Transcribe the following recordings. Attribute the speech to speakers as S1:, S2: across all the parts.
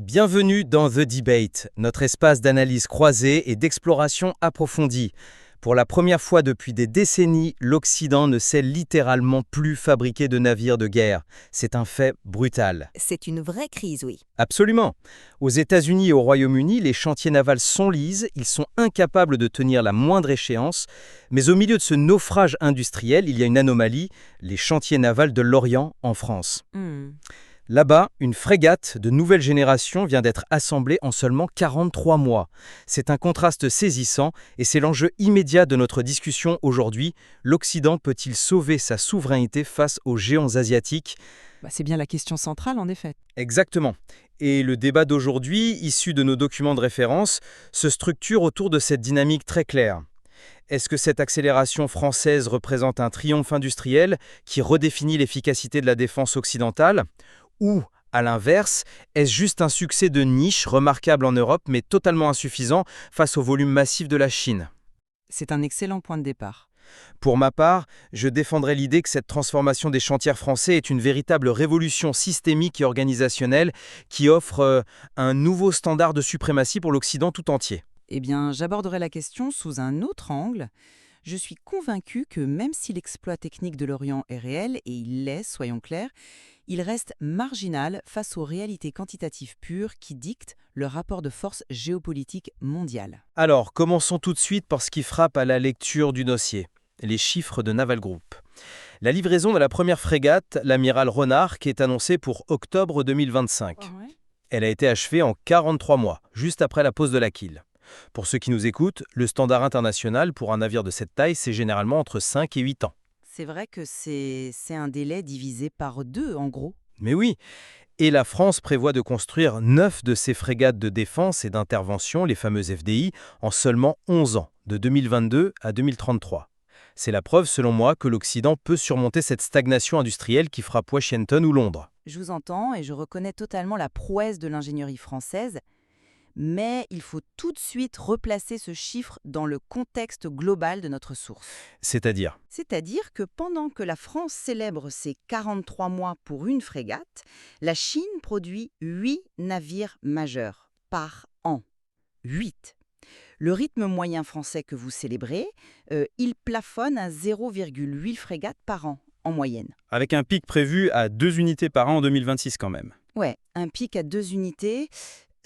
S1: Bienvenue dans The Debate, notre espace d'analyse croisée et d'exploration approfondie. Pour la première fois depuis des décennies, l'Occident ne sait littéralement plus fabriquer de navires de guerre. C'est un fait brutal.
S2: C'est une vraie crise, oui.
S1: Absolument. Aux États-Unis et au Royaume-Uni, les chantiers navals s'enlisent, ils sont incapables de tenir la moindre échéance. Mais au milieu de ce naufrage industriel, il y a une anomalie, les chantiers navals de l'Orient en France. Là-bas, une frégate de nouvelle génération vient d'être assemblée en seulement 43 mois. C'est un contraste saisissant et c'est l'enjeu immédiat de notre discussion aujourd'hui. L'Occident peut-il sauver sa souveraineté face aux géants asiatiques ?
S3: C'est bien la question centrale, en effet.
S1: Exactement. Et le débat d'aujourd'hui, issu de nos documents de référence, se structure autour de cette dynamique très claire. Est-ce que cette accélération française représente un triomphe industriel qui redéfinit l'efficacité de la défense occidentale ? Ou, à l'inverse, est-ce juste un succès de niche remarquable en Europe mais totalement insuffisant face au volume massif de la Chine ?
S3: C'est un excellent point de départ.
S1: Pour ma part, je défendrai l'idée que cette transformation des chantiers français est une véritable révolution systémique et organisationnelle qui offre un nouveau standard de suprématie pour l'Occident tout entier.
S3: Eh bien, j'aborderai la question sous un autre angle. Je suis convaincu que même si l'exploit technique de l'Orient est réel, et il l'est, soyons clairs, il reste marginal face aux réalités quantitatives pures qui dictent le rapport de force géopolitique mondial.
S1: Alors, commençons tout de suite par ce qui frappe à la lecture du dossier, les chiffres de Naval Group. La livraison de la première frégate, l'amiral Renard, qui est annoncée pour octobre 2025. Elle a été achevée en 43 mois, juste après la pose de la quille. Pour ceux qui nous écoutent, le standard international pour un navire de cette taille, c'est généralement entre 5 et 8 ans.
S3: C'est vrai que c'est un délai divisé par 2, en gros.
S1: Mais oui, et la France prévoit de construire 9 de ces frégates de défense et d'intervention, les fameuses FDI, en seulement 11 ans, de 2022 à 2033. C'est la preuve, selon moi, que l'Occident peut surmonter cette stagnation industrielle qui frappe Washington ou Londres.
S3: Je vous entends et je reconnais totalement la prouesse de l'ingénierie française, mais il faut tout de suite replacer ce chiffre dans le contexte global de notre source.
S1: C'est-à-dire
S3: C'est-à-dire que pendant que la France célèbre ses 43 mois pour une frégate, la Chine produit 8 navires majeurs par an. 8. Le rythme moyen français que vous célébrez, il plafonne à 0,8 frégates par an, en moyenne.
S1: Avec un pic prévu à 2 unités par an en 2026 quand même.
S3: Ouais, un pic à 2 unités,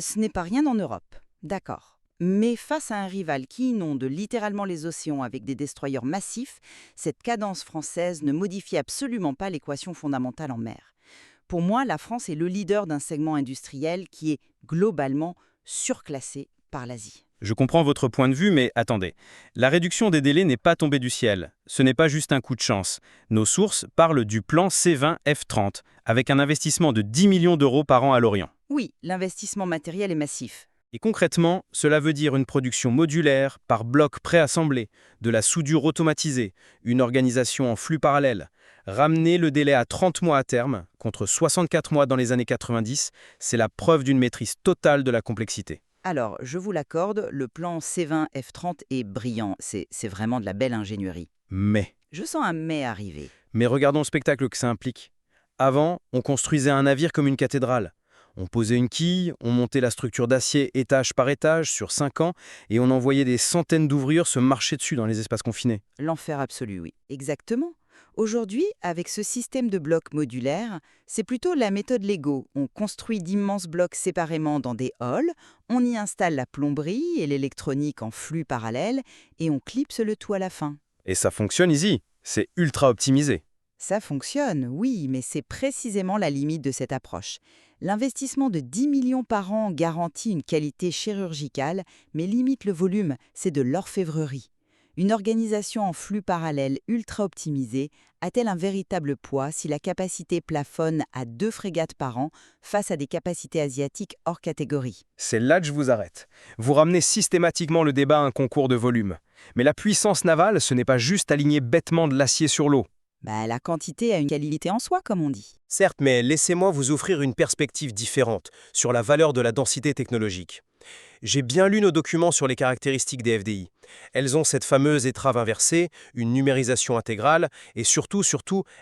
S3: ce n'est pas rien en Europe. D'accord. Mais face à un rival qui inonde littéralement les océans avec des destroyers massifs, cette cadence française ne modifie absolument pas l'équation fondamentale en mer. Pour moi, la France est le leader d'un segment industriel qui est globalement surclassé par l'Asie.
S4: Je comprends votre point de vue, mais attendez. La réduction des délais n'est pas tombée du ciel. Ce n'est pas juste un coup de chance. Nos sources parlent du plan C20 F30, avec un investissement de 10 millions d'euros par an à l'Orient.
S3: Oui, l'investissement matériel est massif.
S4: Et concrètement, cela veut dire une production modulaire, par bloc préassemblé, de la soudure automatisée, une organisation en flux parallèle. Ramener le délai à 30 mois à terme, contre 64 mois dans les années 90, c'est la preuve d'une maîtrise totale de la complexité.
S3: Alors, je vous l'accorde, le plan C20 F30 est brillant. C'est vraiment de la belle ingénierie.
S4: Mais
S3: Je sens un mais arriver.
S4: regardons le spectacle que ça implique. Avant, on construisait un navire comme une cathédrale. On posait une quille, on montait la structure d'acier étage par étage sur 5 ans et on envoyait des centaines d'ouvriers se marcher dessus dans les espaces confinés.
S3: L'enfer absolu, oui. Exactement. Aujourd'hui, avec ce système de blocs modulaires, c'est plutôt la méthode Lego. On construit d'immenses blocs séparément dans des halls, on y installe la plomberie et l'électronique en flux parallèle et on clipse le tout à la fin.
S4: Et ça fonctionne easy, c'est ultra optimisé.
S3: Ça fonctionne, oui, mais c'est précisément la limite de cette approche. L'investissement de 10 millions par an garantit une qualité chirurgicale, mais limite le volume, c'est de l'orfèvrerie. Une organisation en flux parallèle ultra optimisée a-t-elle un véritable poids si la capacité plafonne à 2 frégates par an face à des capacités asiatiques hors catégorie ?
S4: C'est là que je vous arrête. Vous ramenez systématiquement le débat à un concours de volume. Mais la puissance navale, ce n'est pas juste aligner bêtement de l'acier sur l'eau.
S3: La quantité a une qualité en soi, comme on dit.
S1: Certes, mais laissez-moi vous offrir une perspective différente sur la valeur de la densité technologique. J'ai bien lu nos documents sur les caractéristiques des FDI. Elles ont cette fameuse étrave inversée, une numérisation intégrale, et surtout,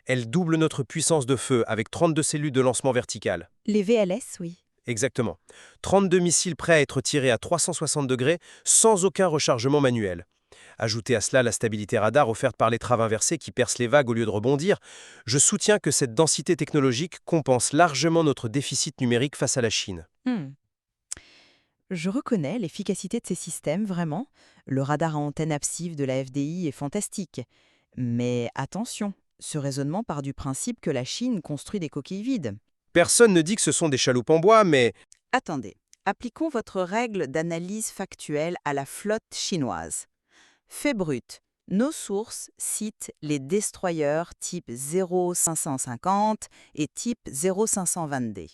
S1: elles doublent notre puissance de feu avec 32 cellules de lancement vertical.
S3: Les VLS, oui.
S4: Exactement. 32 missiles prêts à être tirés à 360 degrés sans aucun rechargement manuel. Ajoutez à cela la stabilité radar offerte par l'étrave inversée qui perce les vagues au lieu de rebondir, je soutiens que cette densité technologique compense largement notre déficit numérique face à la Chine.
S3: Hmm. Je reconnais l'efficacité de ces systèmes, vraiment. Le radar à antenne absive de la FDI est fantastique. Mais attention, ce raisonnement part du principe que la Chine construit des coquilles vides.
S4: Personne ne dit que ce sont des chaloupes en bois, mais
S3: Attendez, appliquons votre règle d'analyse factuelle à la flotte chinoise. Fait brut, nos sources citent les destroyers type 0550 et type 0520D.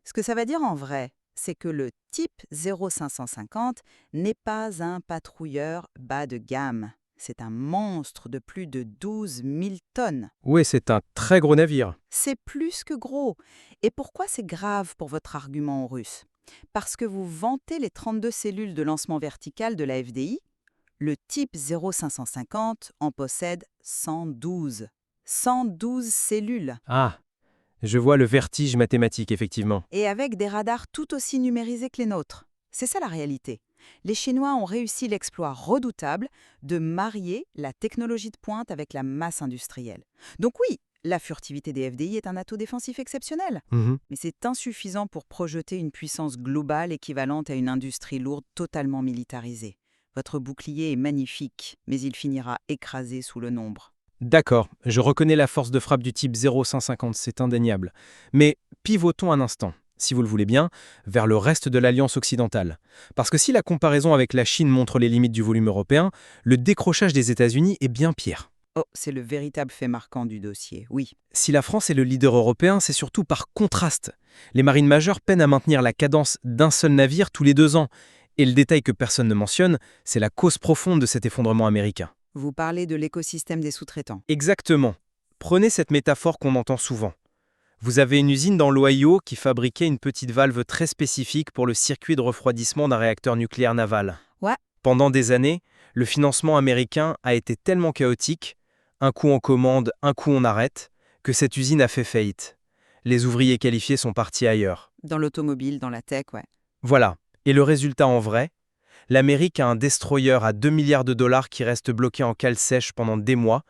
S3: Ce que ça va dire en vrai, c'est que le type 0550 n'est pas un patrouilleur bas de gamme. C'est un monstre de plus de 12 000 tonnes.
S4: oui, c'est un très gros navire.
S3: C'est plus que gros. Et pourquoi c'est grave pour votre argument en russe? Parce que vous vantez les 32 cellules de lancement vertical de la FDI. Le type 0550 en possède 112. 112 cellules.
S4: Ah, je vois le vertige mathématique, effectivement.
S3: Et avec des radars tout aussi numérisés que les nôtres. C'est ça la réalité. Les Chinois ont réussi l'exploit redoutable de marier la technologie de pointe avec la masse industrielle. Donc oui, la furtivité des FDI est un atout défensif exceptionnel,
S4: Mhm.
S3: mais c'est insuffisant pour projeter une puissance globale équivalente à une industrie lourde totalement militarisée. Votre bouclier est magnifique, mais il finira écrasé sous le nombre.
S4: D'accord, je reconnais la force de frappe du type 0550, c'est indéniable. Mais pivotons un instant, si vous le voulez bien, vers le reste de l'Alliance occidentale. Parce que si la comparaison avec la Chine montre les limites du volume européen, le décrochage des États-Unis est bien pire.
S3: Oh, c'est le véritable fait marquant du dossier, oui.
S4: Si la France est le leader européen, c'est surtout par contraste. Les marines majeures peinent à maintenir la cadence d'un seul navire tous les 2 ans. Et le détail que personne ne mentionne, c'est la cause profonde de cet effondrement américain.
S3: Vous parlez de l'écosystème des sous-traitants.
S4: Exactement. Prenez cette métaphore qu'on entend souvent. Vous avez une usine dans l'Ohio qui fabriquait une petite valve très spécifique pour le circuit de refroidissement d'un réacteur nucléaire naval.
S3: Ouais.
S4: Pendant des années, le financement américain a été tellement chaotique, un coup on commande, un coup on arrête, que cette usine a fait faillite. Les ouvriers qualifiés sont partis ailleurs.
S3: Dans l'automobile, dans la tech, ouais.
S4: Voilà. Et le résultat en vrai? L'Amérique a un destroyer à 2 milliards de dollars qui reste bloqué en cale sèche pendant des mois,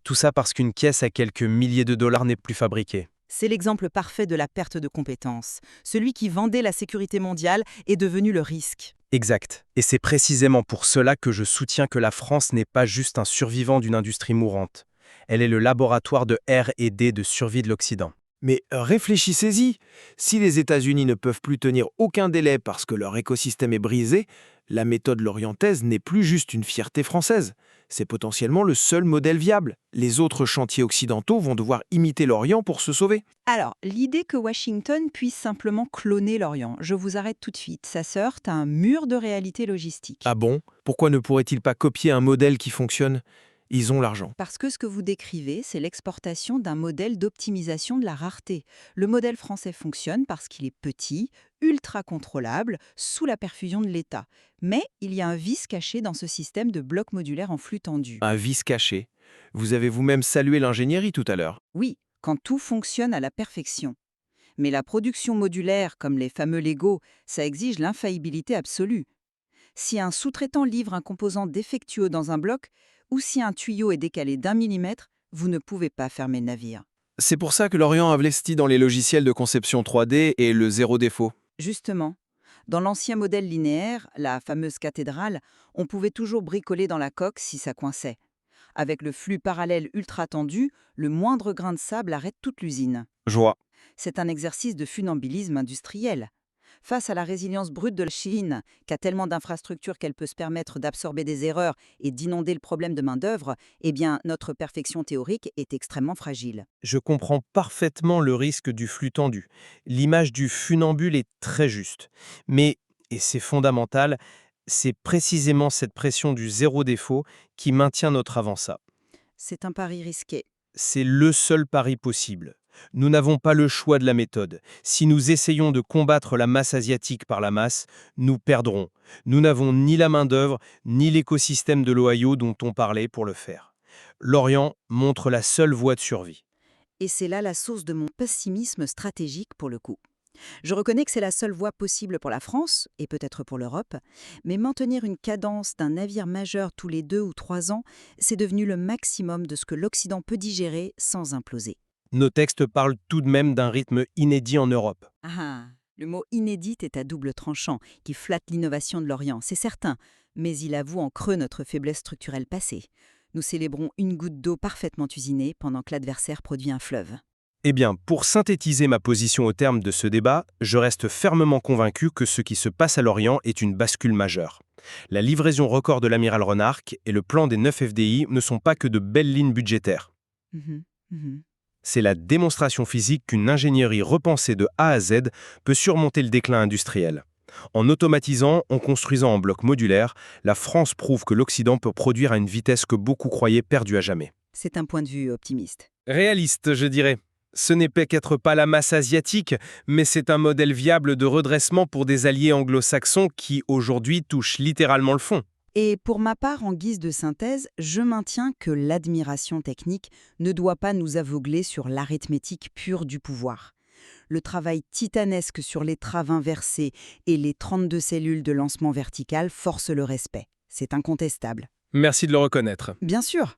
S4: tout ça parce qu'une caisse à quelques milliers de dollars n'est plus fabriquée.
S3: C'est l'exemple parfait de la perte de compétences. Celui qui vendait la sécurité mondiale est devenu le risque.
S4: Exact. Et c'est précisément pour cela que je soutiens que la France n'est pas juste un survivant d'une industrie mourante. Elle est le laboratoire de R&D de survie de l'Occident.
S2: Mais réfléchissez-y, si les États-Unis ne peuvent plus tenir aucun délai parce que leur écosystème est brisé, la méthode lorientaise n'est plus juste une fierté française. C'est potentiellement le seul modèle viable. Les autres chantiers occidentaux vont devoir imiter l'Orient pour se sauver.
S3: Alors, l'idée que Washington puisse simplement cloner l'Orient, je vous arrête tout de suite, ça se heurte à un mur de réalité logistique.
S2: Ah bon? Pourquoi ne pourrait-il pas copier un modèle qui fonctionne? Ils ont l'argent.
S3: Parce que ce que vous décrivez, c'est l'exportation d'un modèle d'optimisation de la rareté. Le modèle français fonctionne parce qu'il est petit, ultra contrôlable, sous la perfusion de l'État. Mais il y a un vice caché dans ce système de blocs modulaires en flux tendu.
S2: Un vice caché. Vous avez vous-même salué l'ingénierie tout à l'heure.
S3: Oui, quand tout fonctionne à la perfection. Mais la production modulaire, comme les fameux Lego, ça exige l'infaillibilité absolue. Si un sous-traitant livre un composant défectueux dans un bloc, ou si un tuyau est décalé d'1 millimètre, vous ne pouvez pas fermer le navire.
S2: C'est pour ça que l'Orient a investi dans les logiciels de conception 3D et le zéro défaut.
S3: Justement, dans l'ancien modèle linéaire, la fameuse cathédrale, on pouvait toujours bricoler dans la coque si ça coinçait. Avec le flux parallèle ultra tendu, le moindre grain de sable arrête toute l'usine.
S2: Joie.
S3: C'est un exercice de funambulisme industriel. Face à la résilience brute de la Chine, qui a tellement d'infrastructures qu'elle peut se permettre d'absorber des erreurs et d'inonder le problème de main-d'œuvre, eh bien, notre perfection théorique est extrêmement fragile.
S4: Je comprends parfaitement le risque du flux tendu. L'image du funambule est très juste. Mais, et c'est fondamental, c'est précisément cette pression du zéro défaut qui maintient notre avançat.
S3: C'est un pari risqué.
S4: C'est le seul pari possible. Nous n'avons pas le choix de la méthode. Si nous essayons de combattre la masse asiatique par la masse, nous perdrons. Nous n'avons ni la main-d'œuvre, ni l'écosystème de l'Ohio dont on parlait pour le faire. L'Orient montre la seule voie de survie.
S3: Et c'est là la source de mon pessimisme stratégique pour le coup. Je reconnais que c'est la seule voie possible pour la France, et peut-être pour l'Europe, mais maintenir une cadence d'un navire majeur tous les 2 ou 3 ans, c'est devenu le maximum de ce que l'Occident peut digérer sans imploser.
S4: Nos textes parlent tout de même d'un rythme inédit en Europe.
S3: Ah, le mot inédit est à double tranchant, qui flatte l'innovation de l'Orient, c'est certain, mais il avoue en creux notre faiblesse structurelle passée. Nous célébrons une goutte d'eau parfaitement usinée pendant que l'adversaire produit un fleuve.
S4: Eh bien, pour synthétiser ma position au terme de ce débat, je reste fermement convaincu que ce qui se passe à l'Orient est une bascule majeure. La livraison record de l'amiral Renarc et le plan des 9 FDI ne sont pas que de belles lignes budgétaires. C'est la démonstration physique qu'une ingénierie repensée de A à Z peut surmonter le déclin industriel. En automatisant, en construisant en blocs modulaires, la France prouve que l'Occident peut produire à une vitesse que beaucoup croyaient perdue à jamais.
S3: C'est un point de vue optimiste.
S4: Réaliste, je dirais. Ce n'est peut-être pas la masse asiatique, mais c'est un modèle viable de redressement pour des alliés anglo-saxons qui, aujourd'hui, touchent littéralement le fond.
S3: Et pour ma part, en guise de synthèse, je maintiens que l'admiration technique ne doit pas nous aveugler sur l'arithmétique pure du pouvoir. Le travail titanesque sur les traves inversées et les 32 cellules de lancement vertical force le respect. C'est incontestable.
S4: Merci de le reconnaître.
S3: Bien sûr.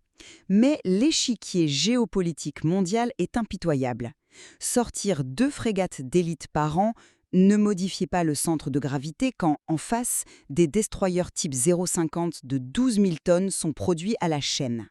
S3: Mais l'échiquier géopolitique mondial est impitoyable. Sortir 2 frégates d'élite par an ne modifie pas le centre de gravité quand, en face, des destroyers type 0,50 de 12 000 tonnes sont produits à la chaîne.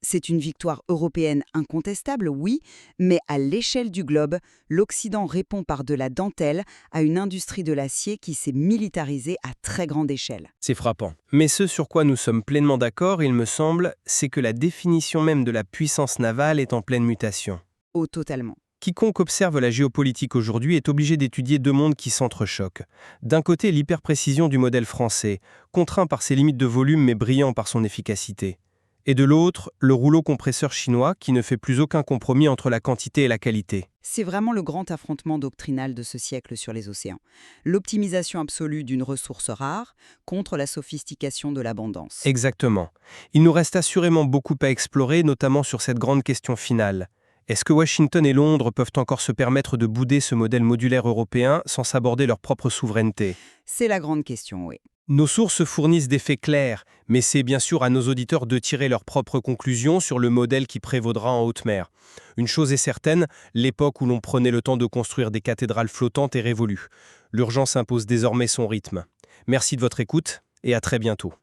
S3: C'est une victoire européenne incontestable, oui, mais à l'échelle du globe, l'Occident répond par de la dentelle à une industrie de l'acier qui s'est militarisée à très grande échelle.
S4: C'est frappant. Mais ce sur quoi nous sommes pleinement d'accord, il me semble, c'est que la définition même de la puissance navale est en pleine mutation.
S3: Oh, totalement.
S4: Quiconque observe la géopolitique aujourd'hui est obligé d'étudier 2 mondes qui s'entrechoquent. D'un côté, l'hyperprécision du modèle français, contraint par ses limites de volume mais brillant par son efficacité. Et de l'autre, le rouleau compresseur chinois qui ne fait plus aucun compromis entre la quantité et la qualité.
S3: C'est vraiment le grand affrontement doctrinal de ce siècle sur les océans. L'optimisation absolue d'une ressource rare contre la sophistication de l'abondance.
S4: Exactement. Il nous reste assurément beaucoup à explorer, notamment sur cette grande question finale. Est-ce que Washington et Londres peuvent encore se permettre de bouder ce modèle modulaire européen sans s'aborder leur propre souveraineté ?
S3: C'est la grande question, oui.
S4: Nos sources fournissent des faits clairs, mais c'est bien sûr à nos auditeurs de tirer leurs propres conclusions sur le modèle qui prévaudra en haute mer. Une chose est certaine, l'époque où l'on prenait le temps de construire des cathédrales flottantes est révolue. L'urgence impose désormais son rythme. Merci de votre écoute et à très bientôt.